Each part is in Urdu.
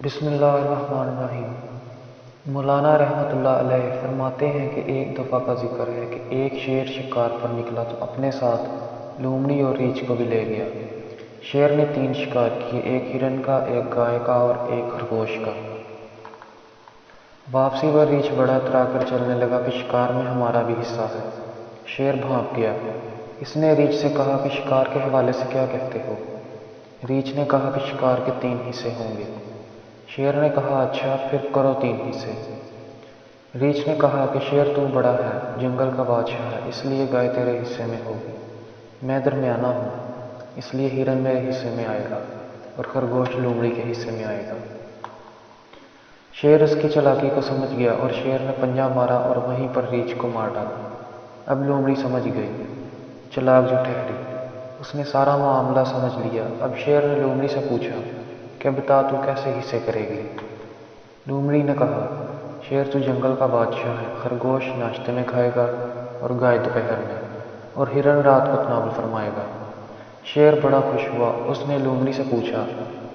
بسم اللہ الرحمن الرحیم۔ مولانا رحمۃ اللہ علیہ فرماتے ہیں کہ ایک دفعہ کا ذکر ہے کہ ایک شیر شکار پر نکلا تو اپنے ساتھ لومڑی اور ریچھ کو بھی لے گیا۔ شیر نے 3 شکار کیے، ایک ہرن کا، ایک گائے کا اور ایک خرگوش کا۔ واپسی پر ریچھ بڑا اترا کر چلنے لگا کہ شکار میں ہمارا بھی حصہ ہے۔ شیر بھونک گیا۔ اس نے ریچھ سے کہا کہ شکار کے حوالے سے کیا کہتے ہو؟ ریچھ نے کہا کہ شکار کے 3 حصے ہوں گے۔ شیر نے کہا اچھا پھر کرو 3 حصے۔ ریچھ نے کہا کہ شیر تو بڑا ہے، جنگل کا بادشاہ ہے، اس لیے گائے تیرے حصے میں ہوگی۔ میں درمیانہ ہوں، اس لیے ہرن میرے حصے میں آئے گا اور خرگوش لومڑی کے حصے میں آئے گا۔ شیر اس کی چالاکی کو سمجھ گیا اور شیر نے پنجہ مارا اور وہیں پر ریچھ کو مار ڈالا۔ اب لومڑی سمجھ گئی، چلاک جو ٹھہری، اس نے سارا معاملہ سمجھ لیا۔ اب شیر نے لومڑی سے پوچھا کہ بتا تو کیسے حصے کرے گی؟ لومڑی نے کہا شیر تو جنگل کا بادشاہ ہے، خرگوش ناشتے میں کھائے گا اور گائے دوپہر میں، اور ہرن رات کو تناول فرمائے گا۔ شیر بڑا خوش ہوا۔ اس نے لومڑی سے پوچھا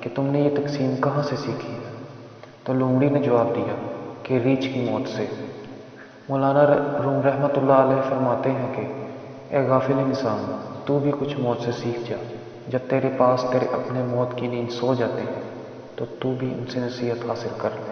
کہ تم نے یہ تقسیم کہاں سے سیکھی ہے؟ تو لومڑی نے جواب دیا کہ ریچھ کی موت سے۔ مولانا روم رحمۃ اللہ علیہ فرماتے ہیں کہ اے غافل انسان، تو بھی کچھ موت سے سیکھ جا۔ جب تیرے پاس تیرے اپنے موت کی نیند سو جاتے ہیں تو بھی ان سے نصیحت حاصل کر لے۔